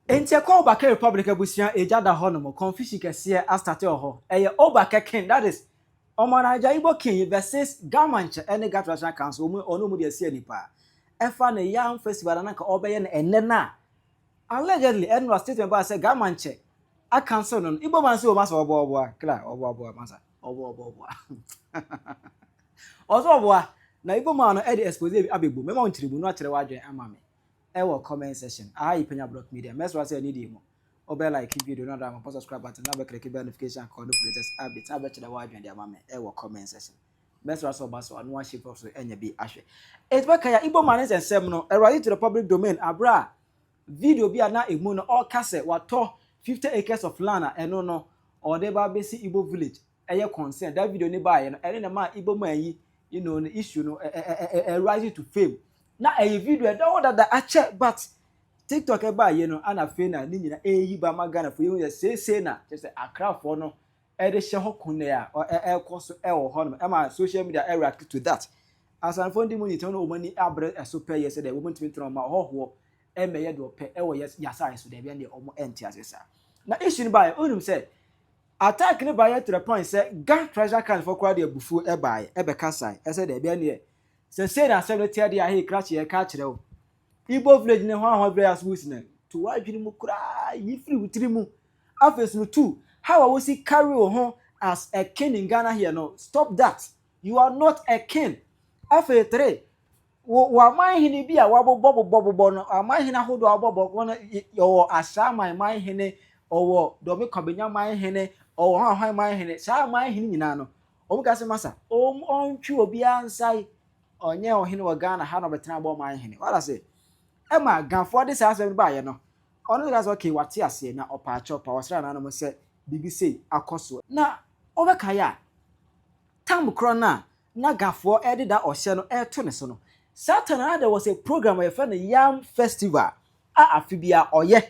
Enti call back Republic Abusia ejada honomo confusion kese a start ho. Eye Obaka King, that is Omanaja Igbo King versus Mantse ene Gatwa Council onu mu de ase nipa. Efa na Yam Festival na ka obeye na enne na. Allegedly Edward statement ba say Mantse a cancel no Igbo man say o masa obo kla obo masa obo ozo obo na Igbo man no e dey expose abegbo me ma on tribu no akere wadwen amame. Ewo comment section Penyah block media mess was say need mo obe like video no da mo subscribe button na be click notification code latest update abet the wide and amame ewo comment section mess was so baso no shape of so enya bi ahwe it be kaya Igbo man nsem no right to the public domain abra video bi na emu no all kase wato 50 acres of land eno no or dey ba besi Igbo village eye concern that video ni ba ye no ene na ma Igbo man yi you know the issue no rising to fame. Na a video that I check, but TikTok eba ye no ana fe na ni nyina eyi ba magana for you say na just a crowd for no e de hye hokun ya e koso e wo ho no e ma social media react to that as an phone money to no money abre so pay yes the woman to tro ma ho e me ye do pe e wo yasa so de bia de omo enti asesa na issue ba onum say attack ni ba ye to the point say Ghana treasure can for crowd e bufu e ba ye e be kasai e say de bia ne say na 70 dey ahe crash ye ka kire o Igbo village ne ho players who's na to wadwini mu kura yi free wutiri mu afes no too how I was carry on as a king in Ghana here no stop that you are not a king afe 3 wa man hini bia wa bobo no man hina hodo abobo no yo asa man hini owo do me kwabenya man hini owo han man hini sa man hini nyina no o mka se masa on twi obi ansai onye ohene wa Ghana ha no betena bo man hini wala say Emma ganfo de say asem ba ye no ono gas okay wate ase na opa chopa wasra na no say bibi say akoso na obeka ya tam kro na ganfo ede da ohye no to ne so no Saturday there was a program where for the Yam Festival afibia oye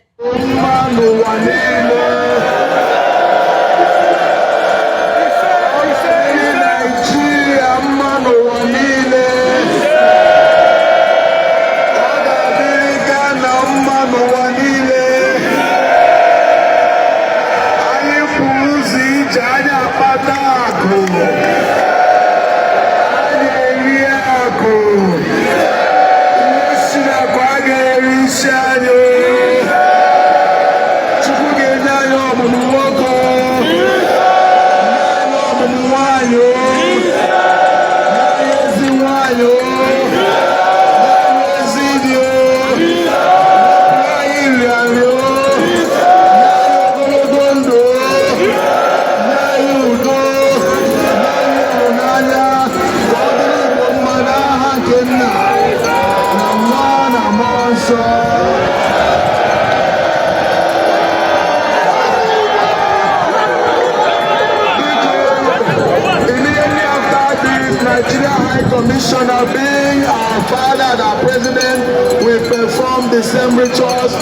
Commissioner being our father and our president, we perform the same rituals.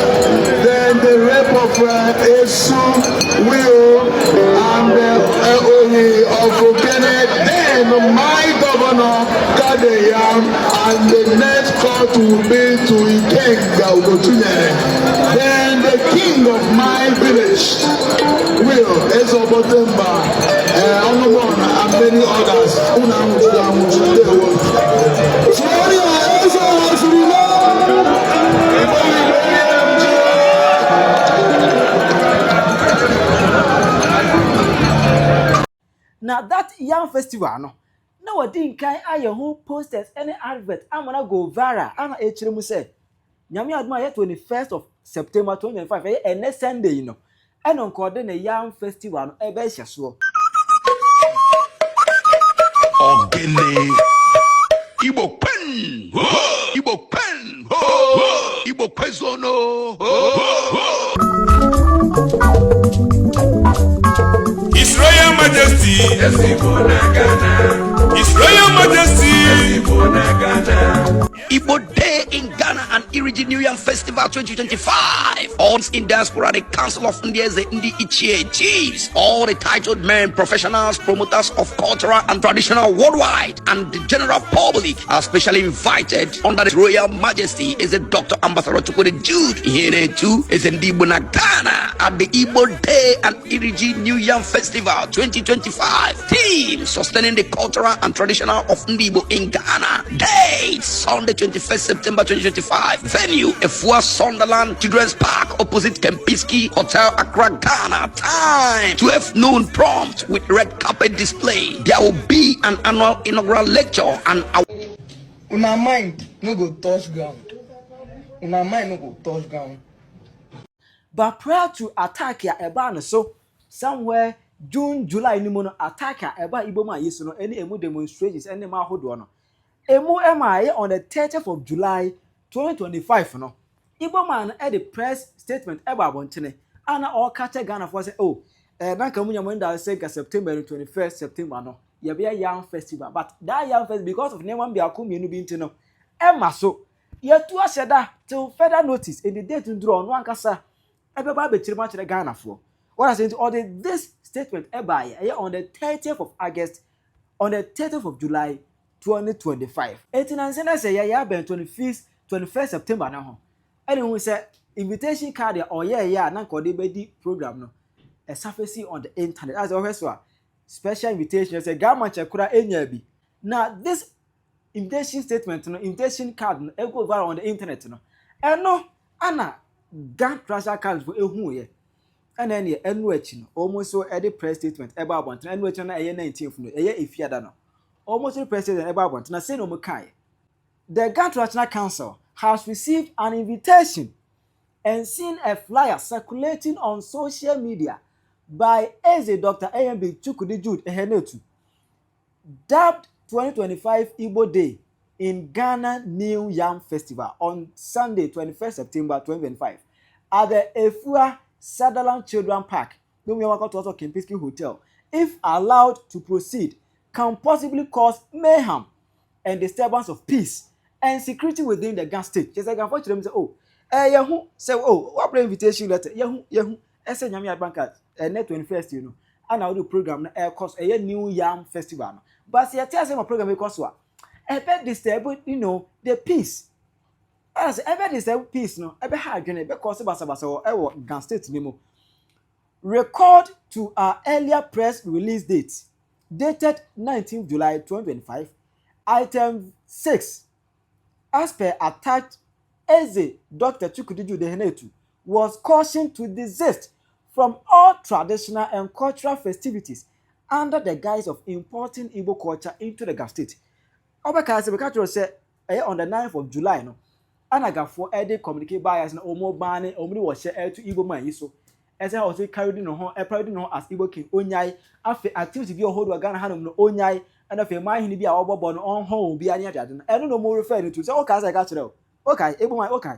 Then the rape of Esu, Will, and the Oyi of Kenneth. Then my governor, Yam, and the next court will be to King. Then the king of my village, Will, Ezobotemba, Onumon, and many others. Now that Yam Festival no we didn't kind aye who posters any advert amana go viral ana echire mu say nyame aduma ye 21st of September 2025 e next Sunday no eno nkode na Yam Festival no ebe hye so Ogene Igbo pen Igbo pen Igbo pezono His Royal Majesty His Royal Majesty Igbo Day in Ghana and Irigi New Yam Festival 2025. All in diaspora, the Council of India, the Indi Ichie chiefs, all the titled men, professionals, promoters of cultural and traditional worldwide, and the general public are specially invited under the Royal Majesty is the Dr. Ambassador Chukwudi Jude. Here too is in Ghana at the Igbo Day and Irigi New Yam Festival 2025. Theme: sustaining the cultural and traditional of Igbo in Ghana. Date: Sunday 21st September 2025. Venue: Efua Sunderland Children's Park opposite Kempinski Hotel, Accra, Ghana. Time: 12 noon prompt with red carpet display. There will be an annual inaugural lecture and Una mind no go touch ground. Una mind no go touch ground. But prior to attack ya eba no so somewhere June, July ni mo no attack ya eba Igbo man yesu no any emu demonstrations any ma hodo no. Emu ema on the 30th of July 2025 no. Igbo man the press statement eba abontene ana all catch Ghana for say oh na ka munya mo nda say September 21st September no. Ye be Yam Festival but that Yam Festival because of name bi akomienu bi nti no ema so ye tu aseda till further notice in the date draw no ankasa everybody be chirima chere Ghana for. What I say to order this statement on the 30th of August, on the 30th of July 2025. 89 say ya ben 21st September now. Anyone say invitation card or na ko dey be program no. A surface on the internet as always so special invitation say Ghana chekura enya bi. Now this invitation statement no invitation card no e go viral on the internet no. No ana Gan treasure cards for ehu ye. And then ye enu echi no almost so the press statement eba abonten enu echi na eye 19th no eye efiada no. Almost the press statement eba abonten na say no mo kai. The Gan National Council has received an invitation and seen a flyer circulating on social media by Dr. AMB Chukwudi Jude Ehenetu, dubbed 2025 Igbo Day in Ghana New Yam Festival on Sunday 21st September 2025 at the Efua Sunderland Children's Park, Kempinski Hotel. If allowed to proceed, can possibly cause mayhem and disturbance of peace and security within the Ghana state. Just like unfortunately say, oh, yahu say, oh, what invitation letter? Yahu, ese nyami adbanka, net 21st, you know, and I do program na course a New Yam Festival. But see, I tell you my program because what? Ebe disturb, you know, the peace. As ebe disturb peace, no, ebe hard journey, ebe cause basa or ewo Ghana state nemo. Record to our earlier press release date, dated 19th July 2025, item 6, as per attached, Dr. Chukwudi Jude Ehenetu was cautioned to desist from all traditional and cultural festivities under the guise of importing Igbo culture into the Ghana state. Obaka say on the 9th of July no anagafo ede communicate bias na omo bane omri wo share to Igbo man yiso ese how say carry no ho parody no as Igbo King onyai afi activity bi ohodo Ghana hanom no onyai and afi man hini bi a obobo no on ho bi anya ade no eno no mo refer to say okay say ka kire okay Igbo man okay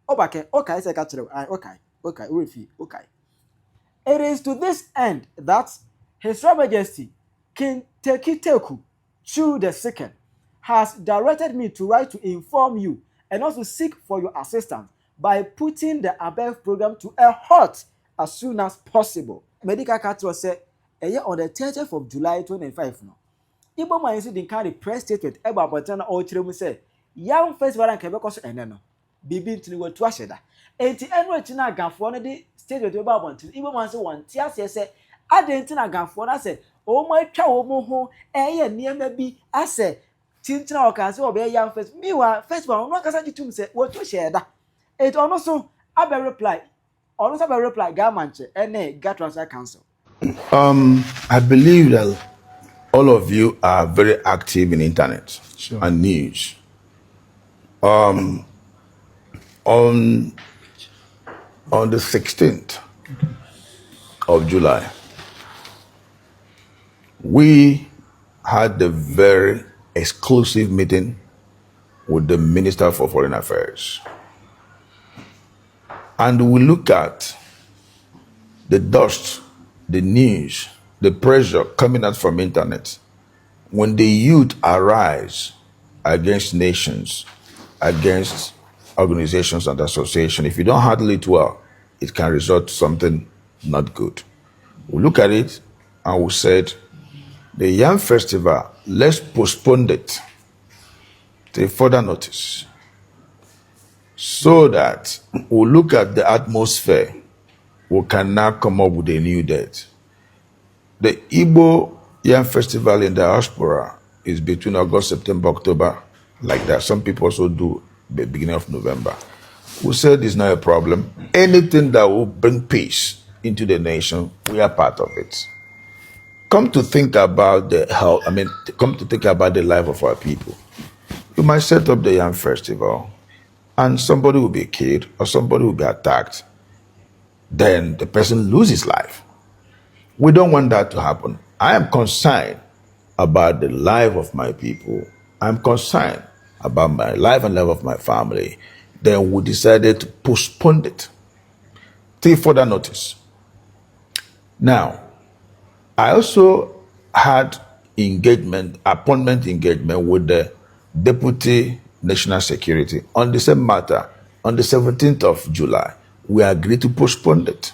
obake okay say ka kire okay refi okay. It is to this end that His Royal Majesty King Tekiteku Chu II has directed me to write to inform you and also seek for your assistance by putting the above program to a halt as soon as possible. Medical Council said on the 30th of July 2025 no. Igbo man is the kind of press statement about Botana or Chiremu say Yam Festival and Quebec also eno. Bibi ntini wo to asheda. Enti enu echi na aganfo no de statement we ba bontin. Igbo man say one tia say ade na aganfo na say o mo atwa wo mo ho eye niema bi ase tintina o kan say obe Yam Festival. Meanwhile festival no kasa jitum say wo to sheda. It also abe reply. Also abe reply ga Mantse ene ga Transfer Council. I believe that all of you are very active in internet and news. On the 16th of July, we had a very exclusive meeting with the Minister for Foreign Affairs. And we look at the dust, the news, the pressure coming out from internet. When the youth arise against nations, against organizations and associations. If you don't handle it well, it can result to something not good. We look at it and we said, the Yam Festival, let's postpone it to further notice so that we look at the atmosphere. We can now come up with a new date. The Igbo Yam Festival in the diaspora is between August, September, October, like that. Some people also do the beginning of November. We said it's not a problem. Anything that will bring peace into the nation, we are part of it. Come to think about come to think about the life of our people. You might set up the Yam Festival and somebody will be killed or somebody will be attacked. Then the person loses life. We don't want that to happen. I am concerned about the life of my people. I'm concerned about my life and life of my family. Then we decided to postpone it till further notice. Now, I also had appointment engagement with the Deputy National Security on the same matter on the 17th of July. We agreed to postpone it.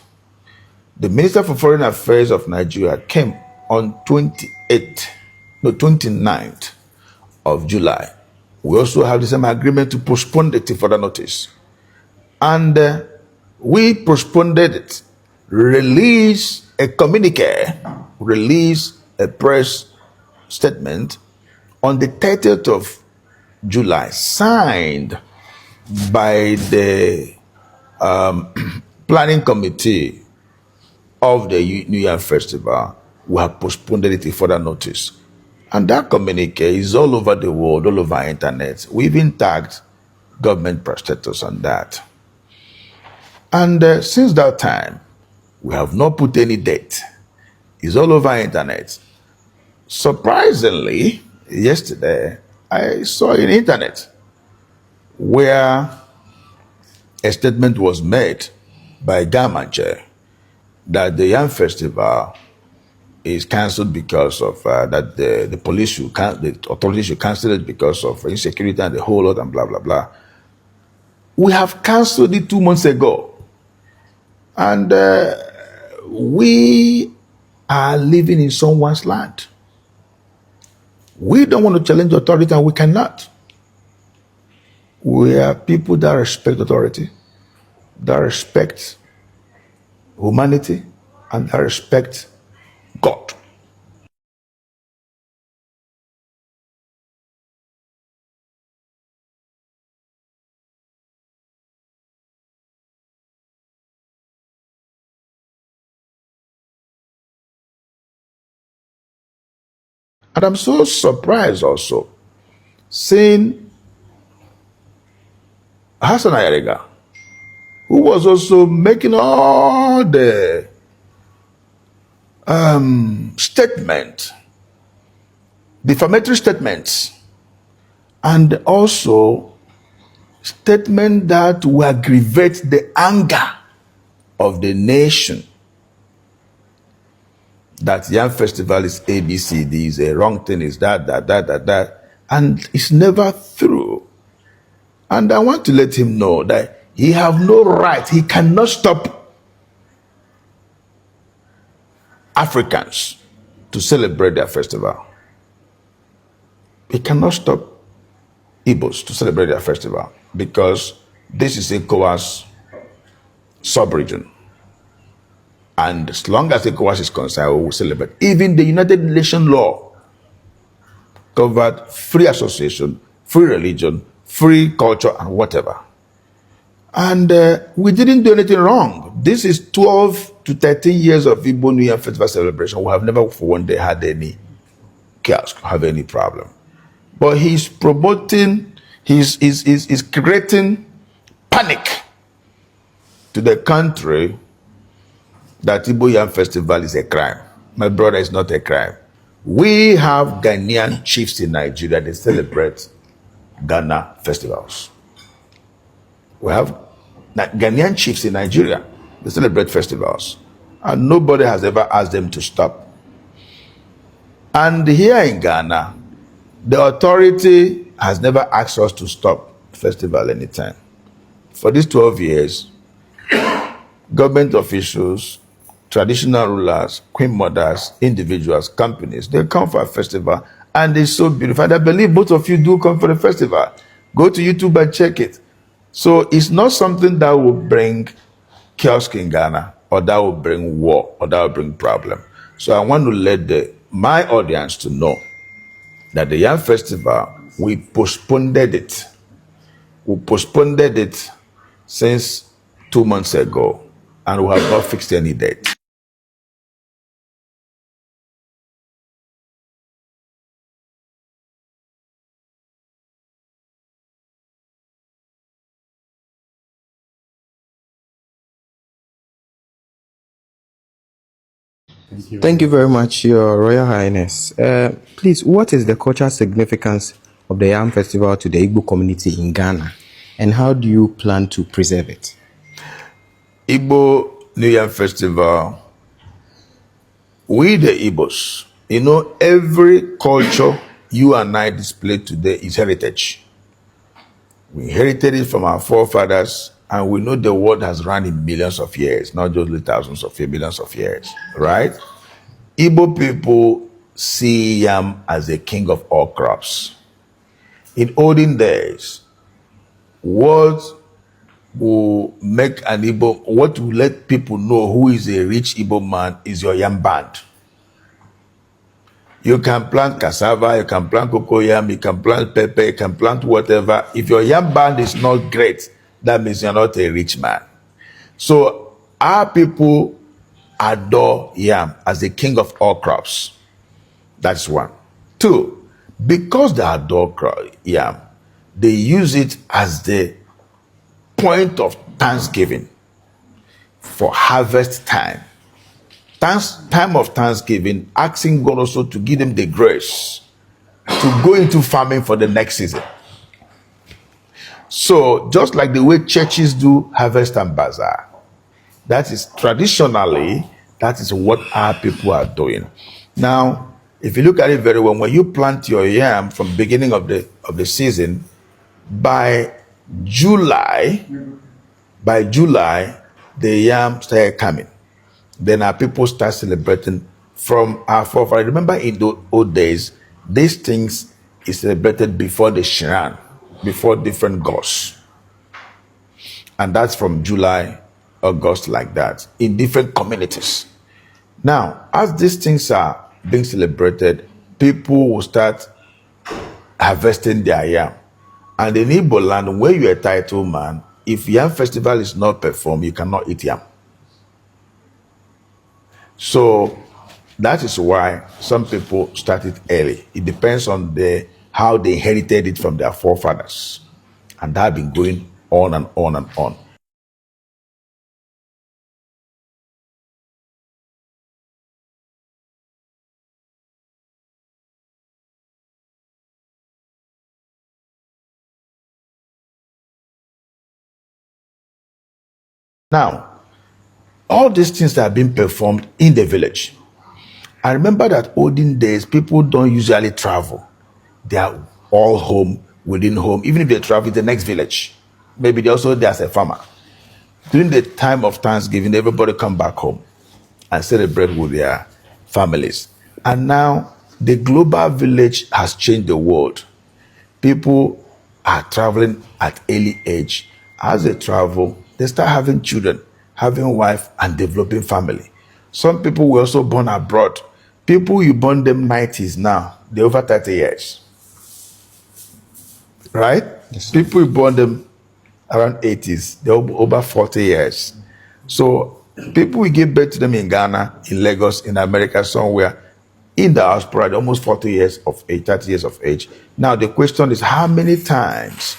The Minister for Foreign Affairs of Nigeria came on 29th of July. We also have the same agreement to postpone it to further notice. And we postponed it, release a communique, release a press statement on the 30th of July, signed by the planning committee of the New Year Festival. We have postponed it to further notice. And that communique is all over the world, all over internet. We even tagged government protectors on that. And since that time, we have not put any date. It's all over internet. Surprisingly, yesterday, I saw in internet where a statement was made by Mantse that the Yam Festival is cancelled because of that the authorities should cancel it because of insecurity and the whole lot and blah, blah, blah. We have cancelled it 2 months ago. And we are living in someone's land. We don't want to challenge authority and we cannot. We are people that respect authority, that respect humanity, and that respect God. And I'm so surprised also seeing Hassan Ayariga, who was also making all the defamatory statements, and also statements that will aggravate the anger of the nation. That Yam Festival is ABCD, is a wrong thing, is that. And it's never through. And I want to let him know that he have no right, he cannot stop Africans to celebrate their festival. He cannot stop Igbos to celebrate their festival because this is ECOWAS sub-region. And as long as ECOWAS is concerned, we will celebrate. Even the United Nations law covered free association, free religion, free culture, and whatever. And we didn't do anything wrong. This is 12 to 13 years of Igbo New Year Festival celebration. We have never for one day had any chaos, have any problem. But he's promoting, he's creating panic to the country that Igbo Yam Festival is a crime. My brother, is not a crime. We have Ghanaian chiefs in Nigeria, they celebrate Ghana festivals. We have Ghanaian chiefs in Nigeria, they celebrate festivals. And nobody has ever asked them to stop. And here in Ghana, the authority has never asked us to stop. festival anytime. For these 12 years, government officials, traditional rulers, queen mothers, individuals, companies, they come for a festival and it's so beautiful. And I believe both of you do come for the festival. Go to YouTube and check it. So it's not something that will bring chaos in Ghana, or that will bring war, or that will bring problem. So I want to let my audience to know that the Yam Festival, we postponed it. We postponed it since 2 months ago, and we have not fixed any date. Thank you very much, Your Royal Highness. Please, what is the cultural significance of the Yam Festival to the Igbo community in Ghana, and how do you plan to preserve it? Igbo New Yam Festival, we the Igbos, every culture you and I display today is heritage. We inherited it from our forefathers, and we know the world has run in millions of years, not just thousands of years, millions of years, right? Igbo people see yam as the king of all crops. In olden days, what will make an Igbo, what will let people know who is a rich Igbo man is your yam band. You can plant cassava, you can plant cocoyam, you can plant pepper, you can plant whatever. If your yam band is not great, that means you're not a rich man. So our people adore yam as the king of all crops. That's one. Two, because they adore yam, they use it as the point of thanksgiving for harvest time. Time of thanksgiving, asking God also to give them the grace to go into farming for the next season. So just like the way churches do harvest and bazaar, that is traditionally, that is what our people are doing. Now, if you look at it very well, when you plant your yam from beginning of the season, by July, the yam started coming. Then our people start celebrating from our forefathers. Remember in the old days, these things is celebrated before the Shiran, before different gods. And that's from July, August, like that, in different communities. Now, as these things are being celebrated, people will start harvesting their yam. And in Igbo land, where you're a title man, if Yam Festival is not performed, you cannot eat yam. So that is why some people start it early. It depends on how they inherited it from their forefathers. And that has been going on and on and on. Now, all these things that are being performed in the village. I remember that olden days, people don't usually travel. They are all home, within home. Even if they travel to the next village, maybe they also there as a farmer. During the time of Thanksgiving, everybody come back home and celebrate with their families. And now the global village has changed the world. People are traveling at early age. As they travel, they start having children, having wife, and developing family. Some people were also born abroad. People, you born them 90s now, they're over 30 years. Right? Yes, people, you born them around 80s, they're over 40 years. So people, we give birth to them in Ghana, in Lagos, in America, somewhere, in the diaspora, they're almost 40 years of age, 30 years of age. Now the question is, how many times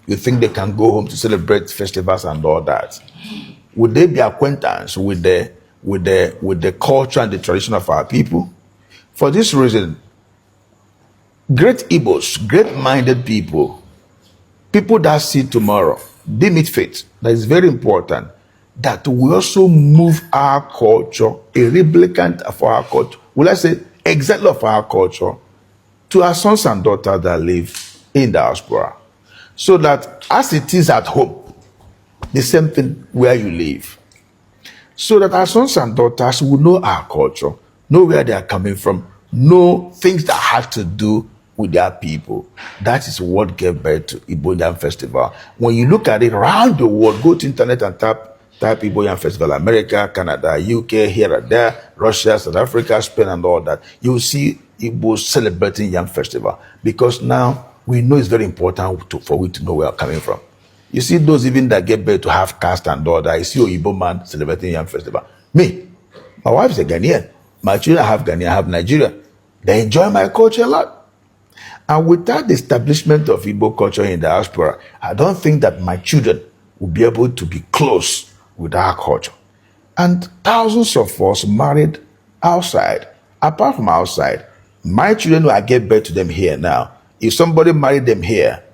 you think they can go home to celebrate festivals and all that? Would they be acquaintance with the culture and the tradition of our people? For this reason, great Igbos, great-minded people that see tomorrow, deem it fate. That is very important, that we also move our culture, a replicant of our culture, will I say, example of our culture, to our sons and daughters that live in diaspora. So that as it is at home, the same thing where you live. So that our sons and daughters will know our culture, know where they are coming from, know things that have to do with their people. That is what gave birth to Igbo Yam Festival. When you look at it around the world, go to internet and type Igbo Yam Festival, America, Canada, UK, here and there, Russia, South Africa, Spain, and all that. You will see Igbo celebrating Yam Festival, because now we know it's very important for we to know where we're coming from. You see those even that get birth to have caste and all that. I see Igbo man celebrating Yam Festival. Me, my wife is a Ghanaian. My children have Ghanaian, I have Nigeria. They enjoy my culture a lot. And without the establishment of Igbo culture in the diaspora, I don't think that my children will be able to be close with our culture. And thousands of us married outside. Apart from outside, my children, I get birth to them here now. If somebody married them here,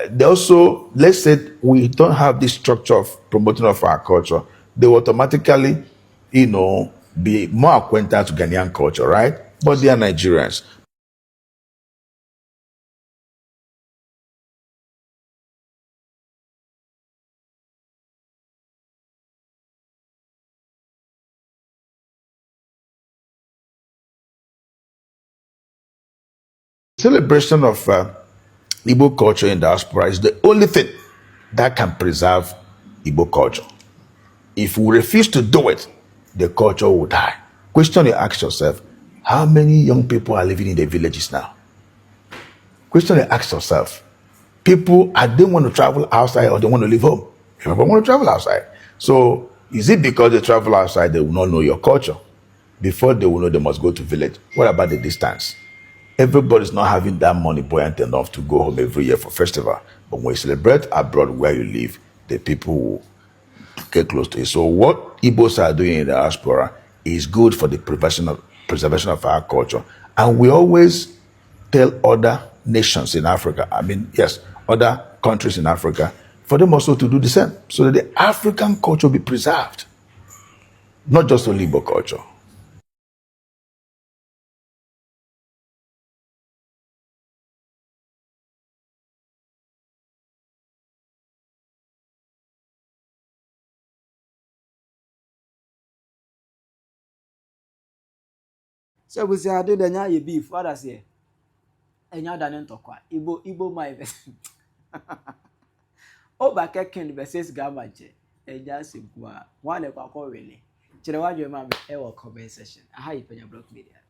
they also, let's say we don't have this structure of promoting of our culture, they will automatically, be more acquainted to Ghanaian culture, right? But they are Nigerians. Celebration of Igbo culture in diaspora is the only thing that can preserve Igbo culture. If we refuse to do it, the culture will die. Question you ask yourself, how many young people are living in the villages now? Question you ask yourself, people, are they want to travel outside or they want to live home? People want to travel outside. So is it because they travel outside they will not know your culture? Before they will know, they must go to village. What about the distance? Everybody's not having that money buoyant enough to go home every year for festival. But when you celebrate abroad where you live, the people will get close to it. So what Igbos are doing in the diaspora is good for the preservation of our culture. And we always tell other nations in Africa, other countries in Africa, for them also to do the same, so that the African culture be preserved, not just only Igbo culture. So we say I did the beef. What I say? Enya dane ntokwa. Igbo my best. Oba keken versus gamaje. Enya simpua. One e kwakọ wele. Chere wadwe ma e wo comment section. Aha Penyah Block Media.